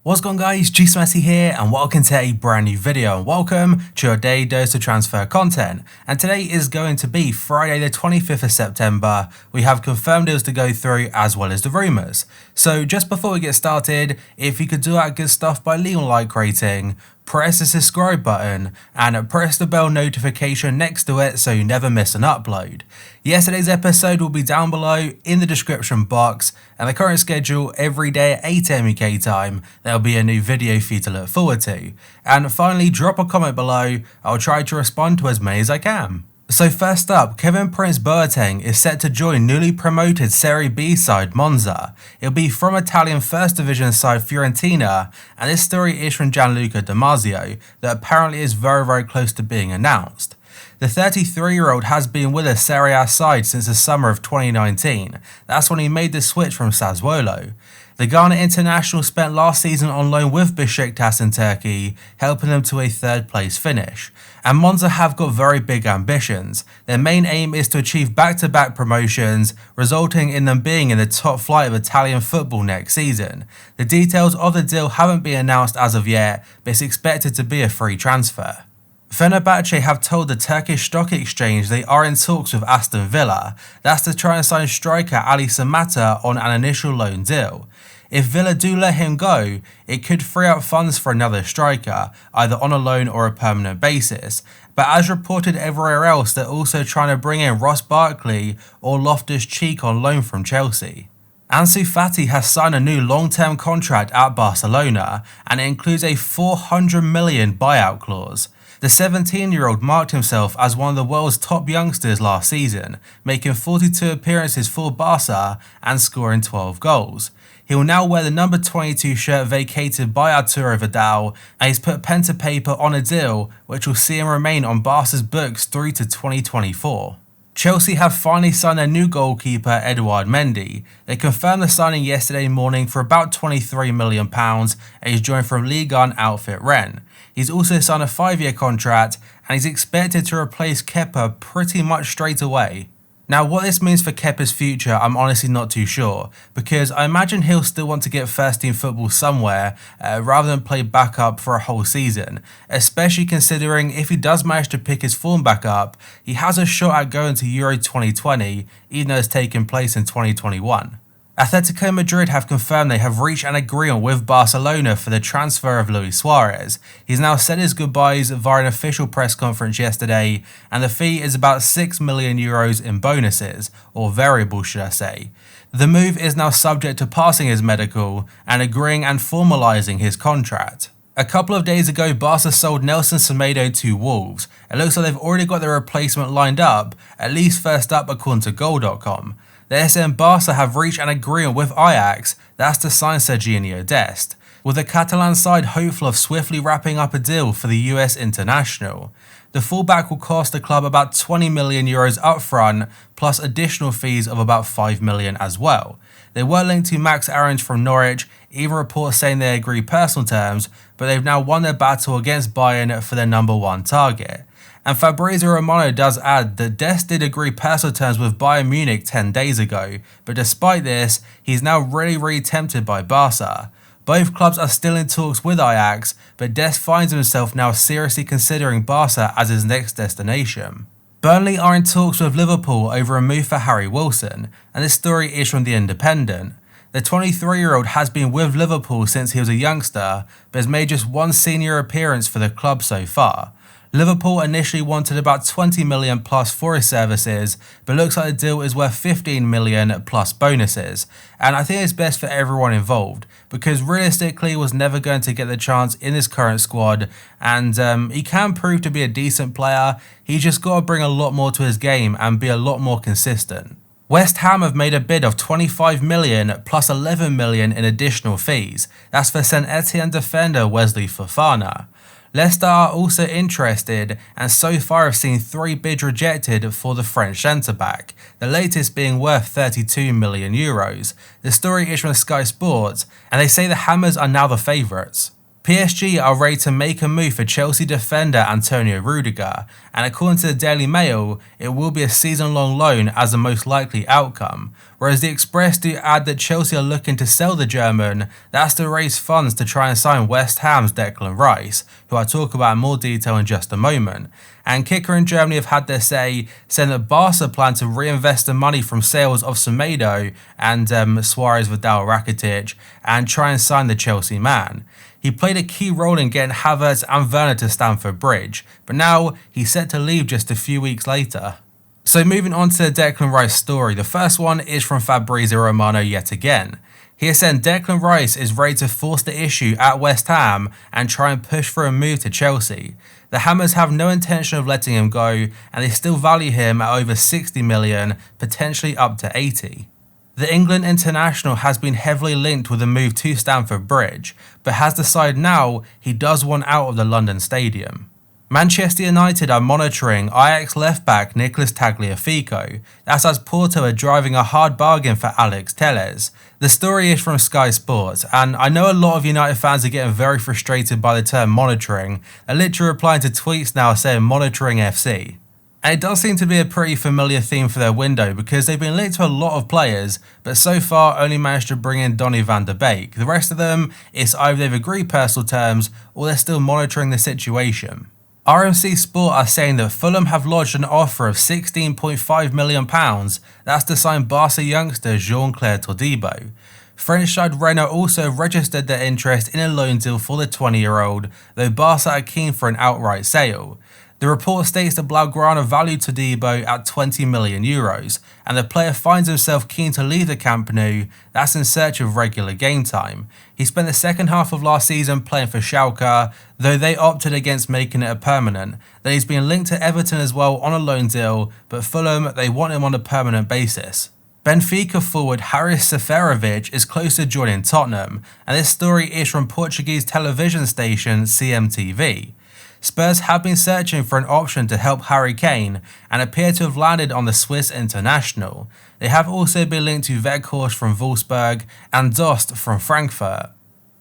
What's going on, guys? G-Smashy here and welcome to a brand new video and welcome to your daily dose of transfer content. And today is going to be Friday the 25th of September. We have confirmed deals to go through as well as the rumours. So just before we get started, if you could do that good stuff by leaving a like rating, press the subscribe button and press the bell notification next to it so you never miss an upload. Yesterday's episode will be down below in the description box, and the current schedule every day at 8 AM UK time, there'll be a new video for you to look forward to. And finally, drop a comment below, I'll try to respond to as many as I can. So first up, Kevin Prince Boateng is set to join newly promoted Serie B side Monza. It'll be from Italian First Division side Fiorentina, and this story is from Gianluca Damasio that apparently is very close to being announced. The 33-year-old has been with a Serie A side since the summer of 2019. That's when he made the switch from Sassuolo. The Ghana international spent last season on loan with Besiktas in Turkey, helping them to a third place finish. And Monza have got very big ambitions. Their main aim is to achieve back-to-back promotions, resulting in them being in the top flight of Italian football next season. The details of the deal haven't been announced as of yet, but it's expected to be a free transfer. Fenerbahce have told the Turkish Stock Exchange they are in talks with Aston Villa. That's to try and sign striker Ali Samatta on an initial loan deal. If Villa do let him go, it could free up funds for another striker, either on a loan or a permanent basis. But as reported everywhere else, they're also trying to bring in Ross Barkley or Loftus-Cheek on loan from Chelsea. Ansu Fati has signed a new long-term contract at Barcelona, and it includes a $400 million buyout clause. The 17-year-old marked himself as one of the world's top youngsters last season, making 42 appearances for Barca and scoring 12 goals. He will now wear the number 22 shirt vacated by Arturo Vidal, and he's put pen to paper on a deal which will see him remain on Barca's books through to 2024. Chelsea have finally signed their new goalkeeper Edouard Mendy. They confirmed the signing yesterday morning for about £23 million, and he's joined from Ligue 1 outfit Rennes. He's also signed a 5-year contract, and he's expected to replace Kepa pretty much straight away. Now, what this means for Kepa's future, I'm honestly not too sure, because I imagine he'll still want to get first team football somewhere rather than play backup for a whole season, especially considering if he does manage to pick his form back up, he has a shot at going to Euro 2020, even though it's taking place in 2021. Atletico Madrid have confirmed they have reached an agreement with Barcelona for the transfer of Luis Suarez. He's now said his goodbyes via an official press conference yesterday, and the fee is about €6 million in bonuses, or variable should I say. The move is now subject to passing his medical and agreeing and formalising his contract. A couple of days ago, Barca sold Nelson Semedo to Wolves. It looks like they've already got their replacement lined up, at least first up according to Goal.com. The SM Barca have reached an agreement with Ajax, that's to sign JORGINHO DEST, with the Catalan side hopeful of swiftly wrapping up a deal for the US international. The fullback will cost the club about €20 million upfront, plus additional fees of about €5 million as well. They were linked to Max Aarons from Norwich, even reports saying they agreed personal terms, but they've now won their battle against Bayern for their number one target. And Fabrizio Romano does add that Dest did agree personal terms with Bayern Munich 10 days ago, but despite this, he's now really tempted by Barca. Both clubs are still in talks with Ajax, but Dest finds himself now seriously considering Barca as his next destination. Burnley are in talks with Liverpool over a move for Harry Wilson, and this story is from The Independent. The 23-year-old has been with Liverpool since he was a youngster, but has made just one senior appearance for the club so far. Liverpool initially wanted about $20 million plus for his services, but looks like the deal is worth $15 million plus bonuses. And I think it's best for everyone involved, because realistically he was never going to get the chance in his current squad, and he can prove to be a decent player. He's just got to bring a lot more to his game and be a lot more consistent. West Ham have made a bid of $25 million plus $11 million in additional fees. That's for St Etienne defender Wesley Fofana. Leicester are also interested, and so far have seen 3 bids rejected for the French centre-back, the latest being worth €32 million. The story is from Sky Sports, and they say the Hammers are now the favourites. PSG are ready to make a move for Chelsea defender Antonio Rudiger, and according to the Daily Mail, it will be a season-long loan as the most likely outcome. whereas the Express do add that Chelsea are looking to sell the German, that's to raise funds to try and sign West Ham's Declan Rice, who I'll talk about in more detail in just a moment. And Kicker in Germany have had their say, saying that Barca plan to reinvest the money from sales of Semedo and Suarez, Vidal, Rakitic and try and sign the Chelsea man. He played a key role in getting Havertz and Werner to Stamford Bridge, but now he's set to leave just a few weeks later. So moving on to the Declan Rice story, the first one is from Fabrizio Romano yet again. He has said Declan Rice is ready to force the issue at West Ham and try and push for a move to Chelsea. The Hammers have no intention of letting him go and they still value him at over 60 million, potentially up to 80. The England international has been heavily linked with a move to Stamford Bridge, but has decided now he does want out of the London stadium. Manchester United are monitoring Ajax left-back Nicolas Tagliafico, that's as Porto are driving a hard bargain for Alex Telles. The story is from Sky Sports, and I know a lot of United fans are getting very frustrated by the term monitoring, they're literally replying to tweets now saying monitoring FC. And it does seem to be a pretty familiar theme for their window because they've been linked to a lot of players, but so far only managed to bring in Donny van der Beek. The rest of them, it's either they've agreed personal terms or they're still monitoring the situation. RMC Sport are saying that Fulham have lodged an offer of £16.5 million, that's to sign Barca youngster Jean-Claire Todibo. French side Rennes also registered their interest in a loan deal for the 20-year-old, though Barca are keen for an outright sale. The report states that Blaugrana valued Todibo at €20 million, and the player finds himself keen to leave the Camp Nou, that's in search of regular game time. He spent the second half of last season playing for Schalke, though they opted against making it a permanent. Then he's been linked to Everton as well on a loan deal, but Fulham, they want him on a permanent basis. Benfica forward Haris Seferovic is close to joining Tottenham, and this story is from Portuguese television station CMTV. Spurs have been searching for an option to help Harry Kane and appear to have landed on the Swiss international. They have also been linked to Weghorst from Wolfsburg and Dost from Frankfurt.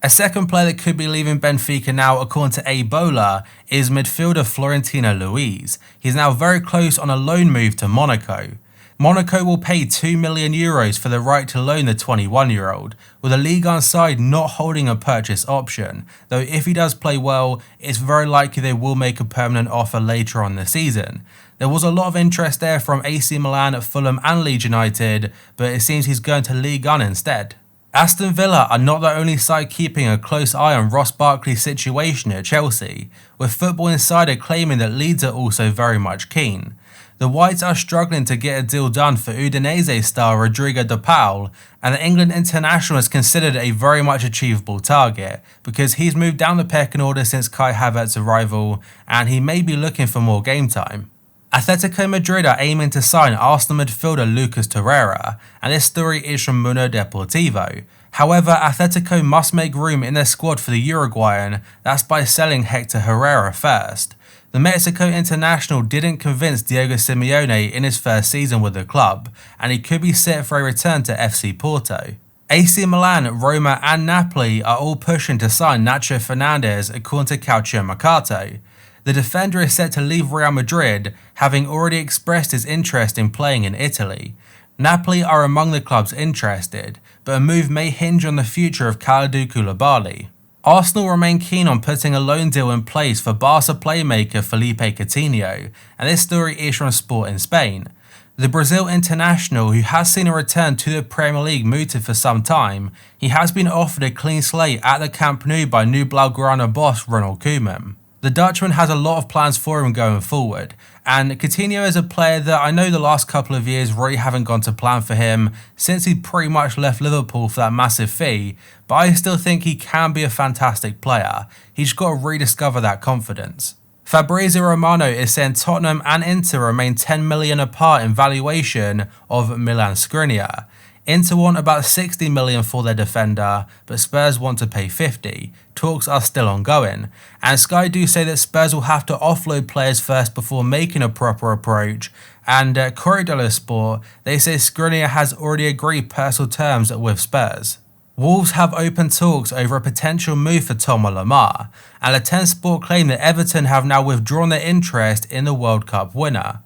A second player that could be leaving Benfica now, according to Ebola, is midfielder Florentino Luis. He's now very close on a loan move to Monaco. Monaco will pay €2 million for the right to loan the 21-year-old, with the Ligue 1 side not holding a purchase option, though if he does play well, it's very likely they will make a permanent offer later on the season. There was a lot of interest there from AC Milan, Fulham and Leeds United, but it seems he's going to Ligue 1 instead. Aston Villa are not the only side keeping a close eye on Ross Barkley's situation at Chelsea, with Football Insider claiming that Leeds are also very much keen. The Whites are struggling to get a deal done for Udinese star Rodrigo de Paul, and the England international is considered a very much achievable target because he's moved down the pecking order since Kai Havertz's arrival and he may be looking for more game time. Atletico Madrid are aiming to sign Arsenal midfielder Lucas Torreira, and this story is from Mundo Deportivo. However, Atletico must make room in their squad for the Uruguayan, that's by selling Hector Herrera first. The Mexico international didn't convince Diego Simeone in his first season with the club, and he could be set for a return to FC Porto. AC Milan, Roma and Napoli are all pushing to sign Nacho Fernandez according to Calcio Mercato. The defender is set to leave Real Madrid, having already expressed his interest in playing in Italy. Napoli are among the clubs interested, but a move may hinge on the future of Kalidou Koulibaly. Arsenal remain keen on putting a loan deal in place for Barca playmaker Felipe Coutinho, and this story is from Sport in Spain. The Brazil international, who has seen a return to the Premier League mooted for some time, he has been offered a clean slate at the Camp Nou by new Blaugrana boss Ronald Koeman. The Dutchman has a lot of plans for him going forward, and Coutinho is a player that I know the last couple of years really haven't gone to plan for him since he pretty much left Liverpool for that massive fee, but I still think he can be a fantastic player. He's got to rediscover that confidence. Fabrizio Romano is saying Tottenham and Inter remain 10 million apart in valuation of Milan Skriniar. Inter want about 60 million for their defender, but Spurs want to pay 50. Talks are still ongoing, and Sky do say that Spurs will have to offload players first before making a proper approach, and Corriere dello Sport, they say Skriniar has already agreed personal terms with Spurs. Wolves have opened talks over a potential move for Thomas Lemar, and Le 10 Sport claim that Everton have now withdrawn their interest in the World Cup winner.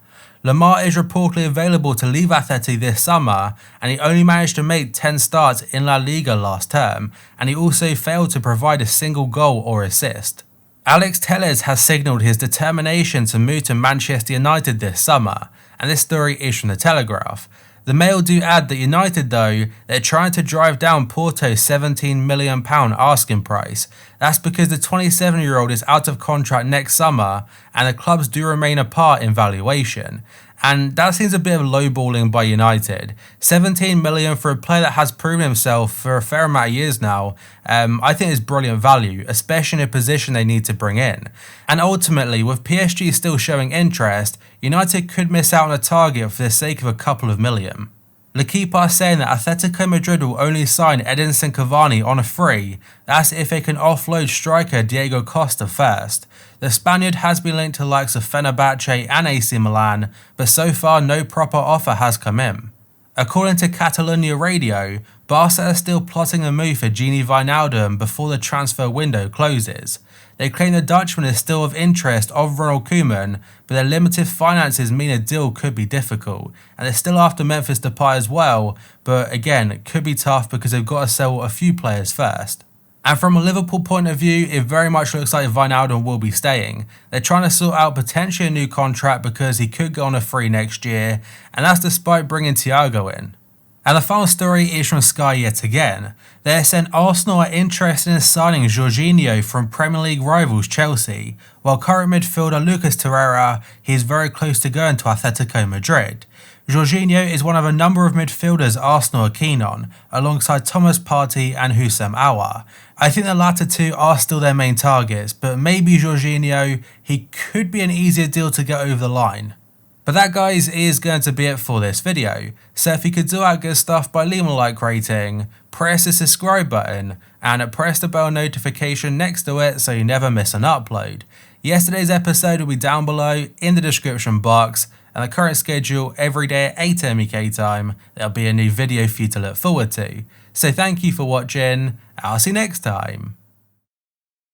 Lamar is reportedly available to leave Atleti this summer, and he only managed to make 10 starts in La Liga last term, and he also failed to provide a single goal or assist. Alex Telles has signalled his determination to move to Manchester United this summer, and this story is from the Telegraph. The Mail do add that United, though, they're trying to drive down Porto's £17 million asking price. That's because the 27-year-old is out of contract next summer and the clubs do remain apart in valuation. And that seems a bit of lowballing by United. £17 million for a player that has proven himself for a fair amount of years now, I think is brilliant value, especially in a position they need to bring in. And ultimately, with PSG still showing interest, United could miss out on a target for the sake of a couple of million. L'Equipe are saying that Atletico Madrid will only sign Edinson Cavani on a free. That's if they can offload striker Diego Costa first. The Spaniard has been linked to the likes of Fenerbahce and AC Milan, but so far no proper offer has come in. According to Catalonia Radio, Barca are still plotting a move for WIJNALDUM before the transfer window closes. They claim the Dutchman is still of interest of Ronald Koeman, but their limited finances mean a deal could be difficult, and they're still after Memphis Depay as well, but again, it could be tough because they've got to sell a few players first. And from a Liverpool point of view, it very much looks like WIJNALDUM will be staying. They're trying to sort out potentially a new contract because he could go on a free next year, and that's despite bringing Thiago in. And the final story is from Sky yet again. They're saying Arsenal are interested in signing Jorginho from Premier League rivals Chelsea, while current midfielder Lucas Torreira, he is very close to going to Atletico Madrid. Jorginho is one of a number of midfielders Arsenal are keen on, alongside Thomas Partey and Houssem Aouar. I think the latter two are still their main targets, but maybe Jorginho, he could be an easier deal to get over the line. But that, guys, is going to be it for this video. So if you could do our good stuff by leaving a like rating, press the subscribe button, and press the bell notification next to it so you never miss an upload. Yesterday's episode will be down below in the description box, and the current schedule every day at 8 AM UK time, there'll be a new video for you to look forward to. So thank you for watching, I'll see you next time.